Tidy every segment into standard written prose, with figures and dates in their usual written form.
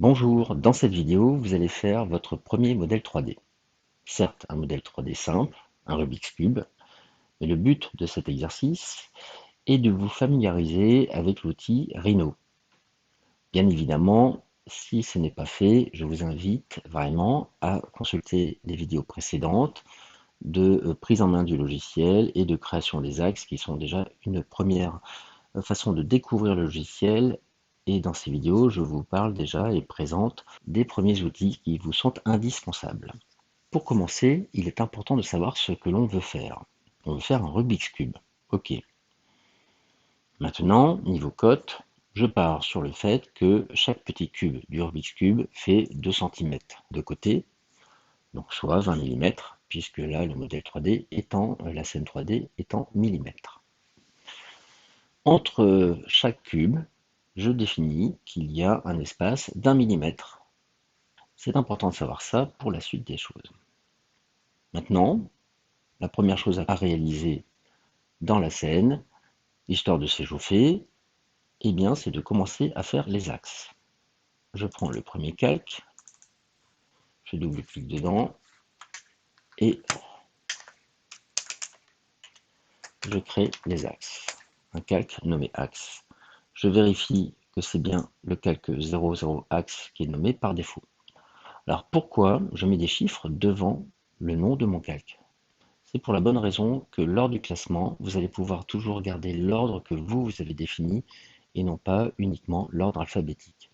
Bonjour, dans cette vidéo, vous allez faire votre premier modèle 3D. Certes, un modèle 3D simple, un Rubik's Cube, mais le but de cet exercice est de vous familiariser avec l'outil Rhino. Bien évidemment, si ce n'est pas fait, je vous invite vraiment à consulter les vidéos précédentes de prise en main du logiciel et de création des axes qui sont déjà une première façon de découvrir le logiciel. Et dans ces vidéos, je vous parle déjà et présente des premiers outils qui vous sont indispensables. Pour commencer, il est important de savoir ce que l'on veut faire. On veut faire un Rubik's Cube. Ok. Maintenant, niveau cote, je pars sur le fait que chaque petit cube du Rubik's Cube fait 2 cm de côté, donc soit 20 mm, puisque là, le modèle 3D étant, la scène 3D étant millimètres. Entre chaque cube, je définis qu'il y a un espace d'1 millimètre. C'est important de savoir ça pour la suite des choses. Maintenant, la première chose à réaliser dans la scène, histoire de s'échauffer, eh bien, c'est de commencer à faire les axes. Je prends le premier calque, je double-clique dedans et je crée les axes. Un calque nommé axe. Je vérifie que c'est bien le calque 00 axe qui est nommé par défaut. Alors pourquoi je mets des chiffres devant le nom de mon calque? C'est pour la bonne raison que lors du classement, vous allez pouvoir toujours garder l'ordre que vous avez défini et non pas uniquement l'ordre alphabétique.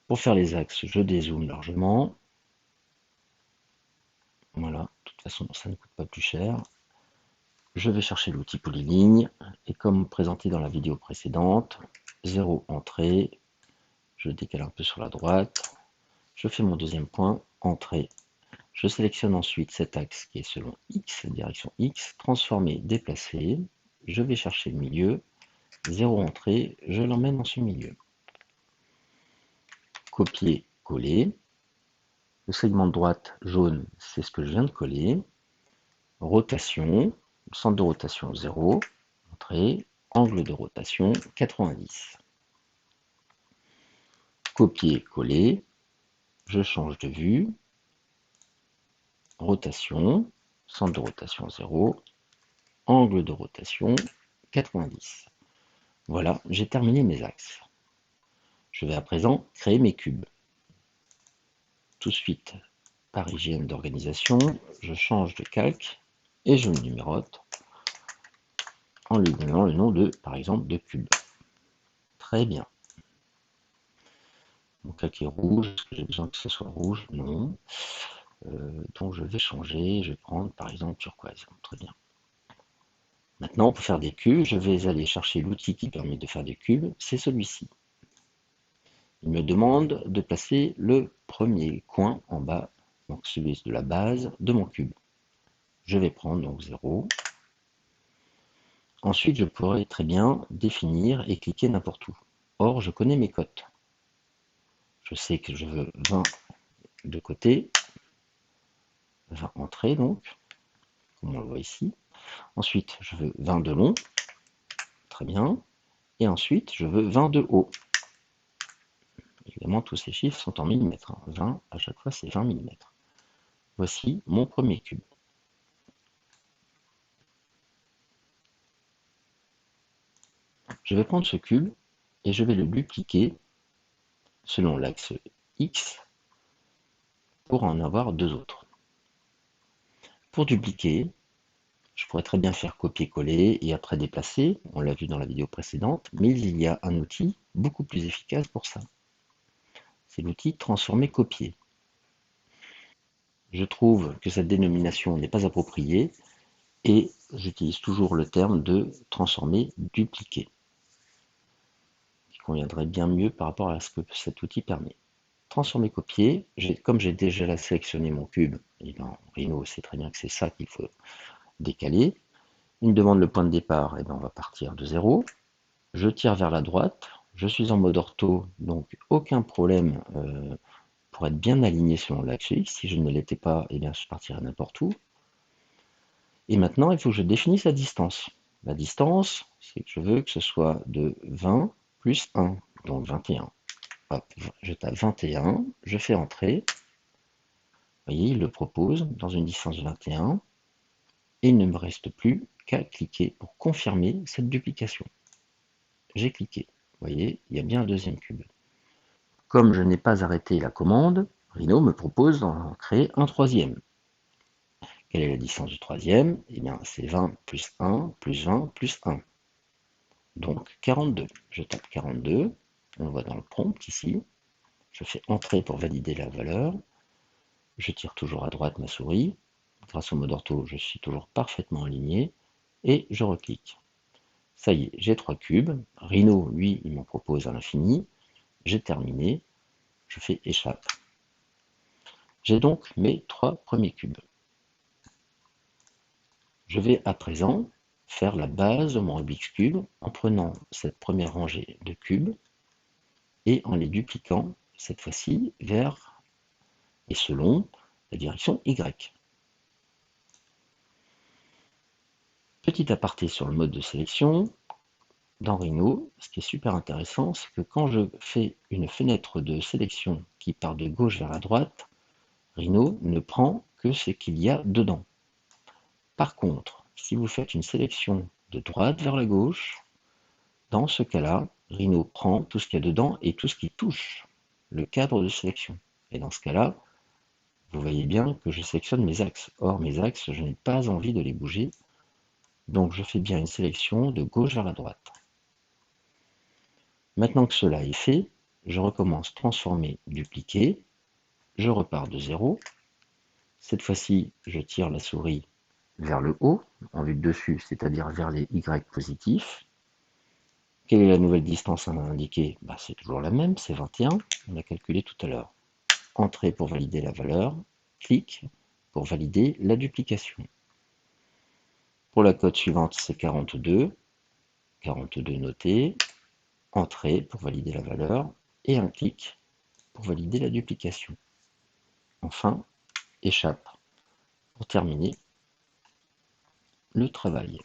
Pour faire les axes, je dézoome largement. Voilà, de toute façon, ça ne coûte pas plus cher. Je vais chercher l'outil polyligne et comme présenté dans la vidéo précédente, 0 entrée, je décale un peu sur la droite, je fais mon deuxième point, entrée. Je sélectionne ensuite cet axe qui est selon X, direction X, transformer, déplacer. Je vais chercher le milieu, 0 entrée, je l'emmène dans ce milieu. Copier, coller. Le segment de droite jaune, c'est ce que je viens de coller. Rotation, centre de rotation 0, entrée, angle de rotation 90. Copier, coller. Je change de vue. Rotation, centre de rotation 0, angle de rotation 90. Voilà, j'ai terminé mes axes. Je vais à présent créer mes cubes. Tout de suite, par hygiène d'organisation, je change de calque et je le numérote en lui donnant le nom de, par exemple, de cube. Très bien. Mon calque est rouge, est-ce que j'ai besoin que ce soit rouge? Non. Donc je vais changer, je vais prendre par exemple turquoise. Très bien. Maintenant, pour faire des cubes, je vais aller chercher l'outil qui permet de faire des cubes, c'est celui-ci. Il me demande de placer le premier coin en bas, donc celui de la base de mon cube. Je vais prendre donc 0. Ensuite, je pourrais très bien définir et cliquer n'importe où. Or, je connais mes cotes. Je sais que je veux 20 de côté, 20 entrées donc, comme on le voit ici. Ensuite, je veux 20 de long, très bien. Et ensuite, je veux 20 de haut. Évidemment, tous ces chiffres sont en millimètres. 20, à chaque fois, c'est 20 millimètres. Voici mon premier cube. Je vais prendre ce cube et je vais le dupliquer selon l'axe X pour en avoir deux autres. Pour dupliquer, je pourrais très bien faire copier-coller et après déplacer, on l'a vu dans la vidéo précédente, mais il y a un outil beaucoup plus efficace pour ça. C'est l'outil transformer-copier. Je trouve que cette dénomination n'est pas appropriée et j'utilise toujours le terme de transformer-dupliquer, qui conviendrait bien mieux par rapport à ce que cet outil permet. Transformer-copier, comme j'ai déjà sélectionné mon cube, et dans Rhino sait très bien que c'est ça qu'il faut décaler. Il me demande le point de départ, et bien on va partir de 0. Je tire vers la droite, je suis en mode ortho, donc aucun problème pour être bien aligné selon l'axe X. Si je ne l'étais pas, eh bien je partirais n'importe où. Et maintenant, il faut que je définisse la distance. La distance, c'est que je veux que ce soit de 20 plus 1, donc 21. hop, je tape 21, je fais entrer. Vous voyez, il le propose dans une distance de 21. Et il ne me reste plus qu'à cliquer pour confirmer cette duplication. J'ai cliqué. Vous voyez, il y a bien un deuxième cube. Comme je n'ai pas arrêté la commande, Rhino me propose d'en créer un troisième. Quelle est la distance du troisième? Eh bien, c'est 20 plus 1 plus 20 plus 1. Donc 42. Je tape 42. On le voit dans le prompt ici. Je fais entrer pour valider la valeur. Je tire toujours à droite ma souris. Grâce au mode ortho, je suis toujours parfaitement aligné. Et je reclique. Ça y est, j'ai 3 cubes. Rhino, lui, il m'en propose à l'infini. J'ai terminé. Je fais échappe. J'ai donc mes 3 premiers cubes. Je vais à présent faire la base de mon Rubik's Cube en prenant cette première rangée de cubes et en les dupliquant, cette fois-ci, vers et selon la direction Y. Petit aparté sur le mode de sélection, dans Rhino, ce qui est super intéressant, c'est que quand je fais une fenêtre de sélection qui part de gauche vers la droite, Rhino ne prend que ce qu'il y a dedans. Par contre, si vous faites une sélection de droite vers la gauche, dans ce cas-là, Rhino prend tout ce qu'il y a dedans et tout ce qui touche le cadre de sélection. Et dans ce cas-là, vous voyez bien que je sélectionne mes axes. Or, mes axes, je n'ai pas envie de les bouger. Donc, je fais bien une sélection de gauche vers la droite. Maintenant que cela est fait, je recommence transformer, dupliquer. Je repars de 0. Cette fois-ci, je tire la souris vers le haut, en vue de dessus, c'est-à-dire vers les Y positifs. Quelle est la nouvelle distance à indiquer? C'est toujours la même, c'est 21, on l'a calculé tout à l'heure. Entrée pour valider la valeur, clic pour valider la duplication. Pour la cote suivante, c'est 42, 42 noté, entrée pour valider la valeur, et un clic pour valider la duplication. Enfin, échappe pour terminer le travail.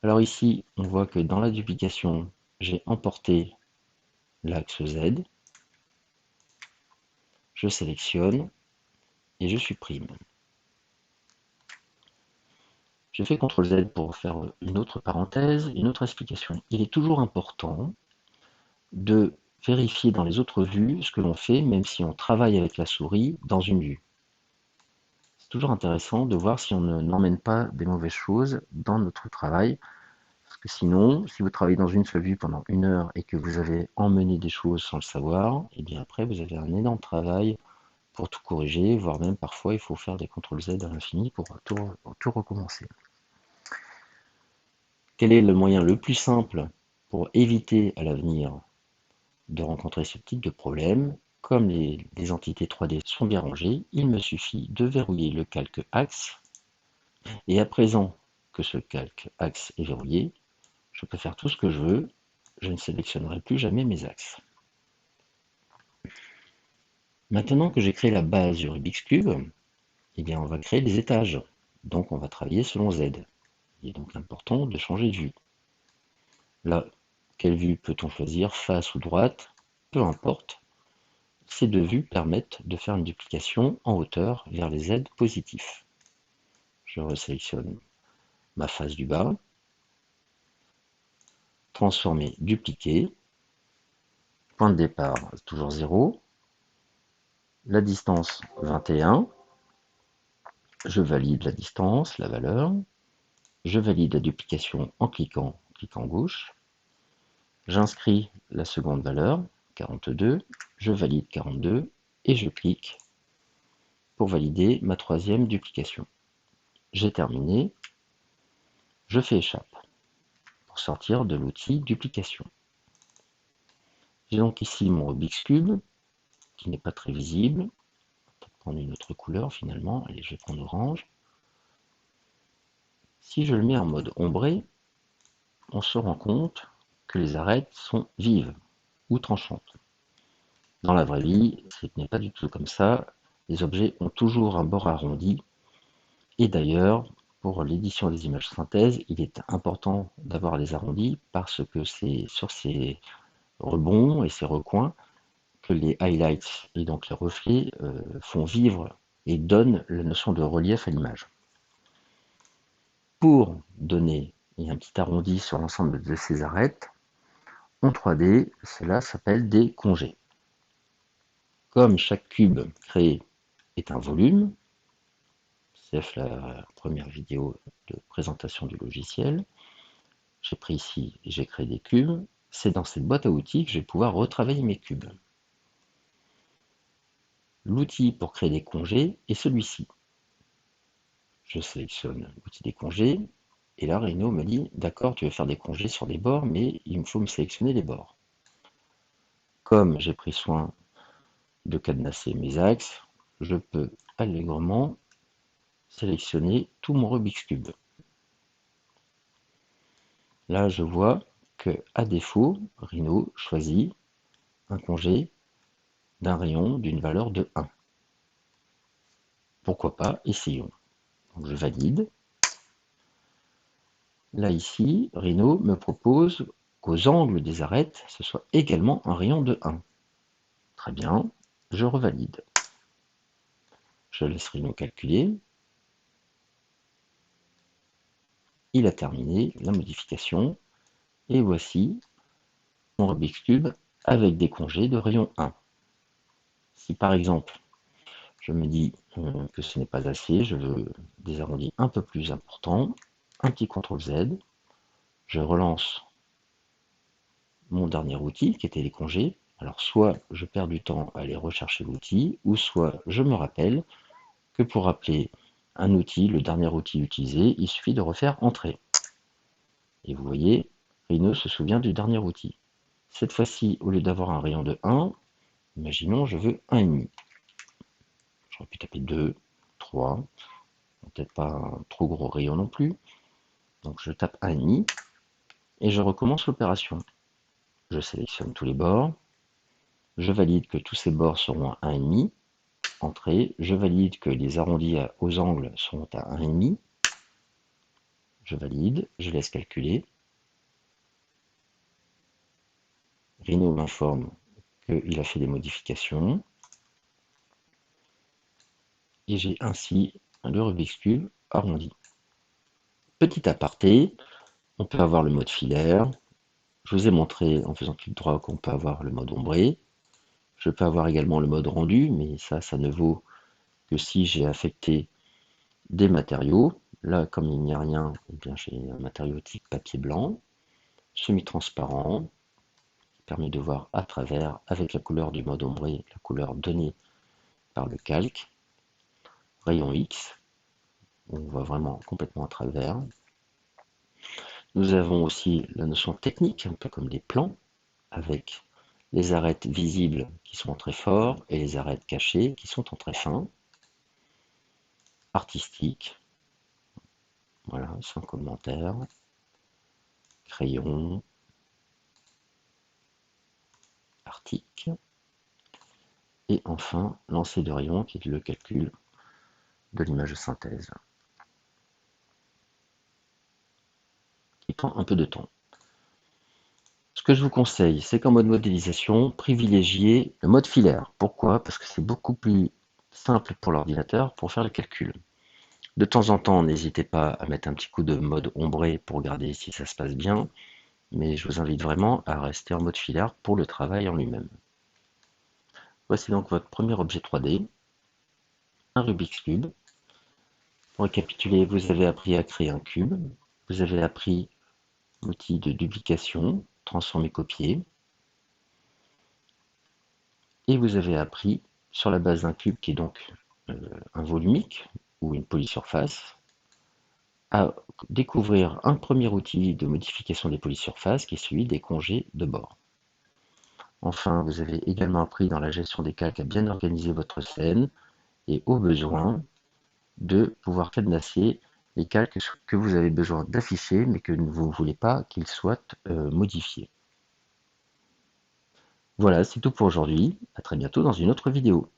Alors ici, on voit que dans la duplication, j'ai emporté l'axe Z, je sélectionne et je supprime. Je fais CTRL Z pour faire une autre parenthèse, une autre explication. Il est toujours important de vérifier dans les autres vues ce que l'on fait, même si on travaille avec la souris dans une vue. C'est toujours intéressant de voir si on n'emmène pas des mauvaises choses dans notre travail, parce que sinon, si vous travaillez dans une seule vue pendant 1 heure et que vous avez emmené des choses sans le savoir, et bien après vous avez un énorme travail pour tout corriger, voire même parfois il faut faire des CTRL Z à l'infini pour tout recommencer. Quel est le moyen le plus simple pour éviter à l'avenir de rencontrer ce type de problème? Comme les entités 3D sont bien rangées, il me suffit de verrouiller le calque axe. Et à présent que ce calque axe est verrouillé, je peux faire tout ce que je veux. Je ne sélectionnerai plus jamais mes axes. Maintenant que j'ai créé la base du Rubik's Cube, eh bien on va créer les étages. Donc on va travailler selon Z. Il est donc important de changer de vue. Là, quelle vue peut-on choisir? Face ou droite? Peu importe. Ces deux vues permettent de faire une duplication en hauteur vers les Z positifs. Je resélectionne ma face du bas. Transformer, dupliquer. Point de départ, toujours 0. La distance 21. Je valide la distance, la valeur. Je valide la duplication en cliquant gauche. J'inscris la seconde valeur, 42. Je valide 42 et je clique pour valider ma troisième duplication. J'ai terminé. Je fais échappe pour sortir de l'outil duplication. J'ai donc ici mon Rubik's Cube qui n'est pas très visible. On va peut-être prendre une autre couleur finalement. Allez, je vais prendre orange. Si je le mets en mode ombré, on se rend compte que les arêtes sont vives ou tranchantes. Dans la vraie vie, ce n'est pas du tout comme ça. Les objets ont toujours un bord arrondi. Et d'ailleurs, pour l'édition des images synthèse, il est important d'avoir les arrondis parce que c'est sur ces rebonds et ces recoins que les highlights et donc les reflets font vivre et donnent la notion de relief à l'image. Pour donner un petit arrondi sur l'ensemble de ces arêtes, en 3D, cela s'appelle des congés. Comme chaque cube créé est un volume, c'est la première vidéo de présentation du logiciel, j'ai pris ici et j'ai créé des cubes, c'est dans cette boîte à outils que je vais pouvoir retravailler mes cubes. L'outil pour créer des congés est celui-ci. Je sélectionne l'outil des congés, et là Rhino me dit, d'accord, tu veux faire des congés sur des bords, mais il me faut me sélectionner les bords. Comme j'ai pris soin de cadenasser mes axes, je peux allègrement sélectionner tout mon Rubik's Cube. Là, je vois que, à défaut, Rhino choisit un congé d'un rayon d'une valeur de 1. Pourquoi pas, essayons. Donc, je valide. Là, ici, Rhino me propose qu'aux angles des arêtes, ce soit également un rayon de 1. Très bien, je revalide. Je laisse Rhino calculer. Il a terminé la modification. Et voici mon Rubik's Cube avec des congés de rayon 1. Si par exemple, je me dis que ce n'est pas assez, je veux des arrondis un peu plus importants, un petit CTRL Z, je relance mon dernier outil qui était les congés. Alors soit je perds du temps à aller rechercher l'outil, ou soit je me rappelle que pour rappeler un outil, le dernier outil utilisé, il suffit de refaire Entrée. Et vous voyez, Rhino se souvient du dernier outil. Cette fois-ci, au lieu d'avoir un rayon de 1, imaginons je veux 1,5. J'aurais pu taper 2, 3, peut-être pas un trop gros rayon non plus. Donc je tape 1,5 et je recommence l'opération. Je sélectionne tous les bords, je valide que tous ces bords seront à 1,5, entrée, je valide que les arrondis aux angles seront à 1,5, je valide, je laisse calculer. Rhino m'informe qu'il a fait des modifications. Et j'ai ainsi le Rubik's Cube arrondi. Petit aparté, on peut avoir le mode filaire. Je vous ai montré en faisant clic droit qu'on peut avoir le mode ombré. Je peux avoir également le mode rendu, mais ça ne vaut que si j'ai affecté des matériaux. Là, comme il n'y a rien, eh bien j'ai un matériau type papier blanc, semi-transparent, qui permet de voir à travers avec la couleur du mode ombré, la couleur donnée par le calque. Rayon X, on voit vraiment complètement à travers. Nous avons aussi la notion technique, un peu comme des plans, avec les arêtes visibles qui sont en très fort et les arêtes cachées qui sont en très fin. Artistique, voilà, sans commentaire. Crayon, artic. Et enfin, lancer de rayon qui est le calcul de l'image de synthèse, qui prend un peu de temps. Ce que je vous conseille, c'est qu'en mode modélisation, privilégiez le mode filaire. Pourquoi? Parce que c'est beaucoup plus simple pour l'ordinateur pour faire le calcul. De temps en temps, n'hésitez pas à mettre un petit coup de mode ombré pour regarder si ça se passe bien, mais je vous invite vraiment à rester en mode filaire pour le travail en lui-même. Voici donc votre premier objet 3D, un Rubik's Cube. Pour récapituler, vous avez appris à créer un cube, vous avez appris l'outil de duplication, transformer, copier, et vous avez appris, sur la base d'un cube qui est donc un volumique ou une polysurface, à découvrir un premier outil de modification des polysurfaces qui est celui des congés de bord. Enfin, vous avez également appris dans la gestion des calques à bien organiser votre scène et au besoin de pouvoir cadenasser les calques que vous avez besoin d'afficher mais que vous ne voulez pas qu'ils soient modifiés. Voilà, c'est tout pour aujourd'hui. À très bientôt dans une autre vidéo.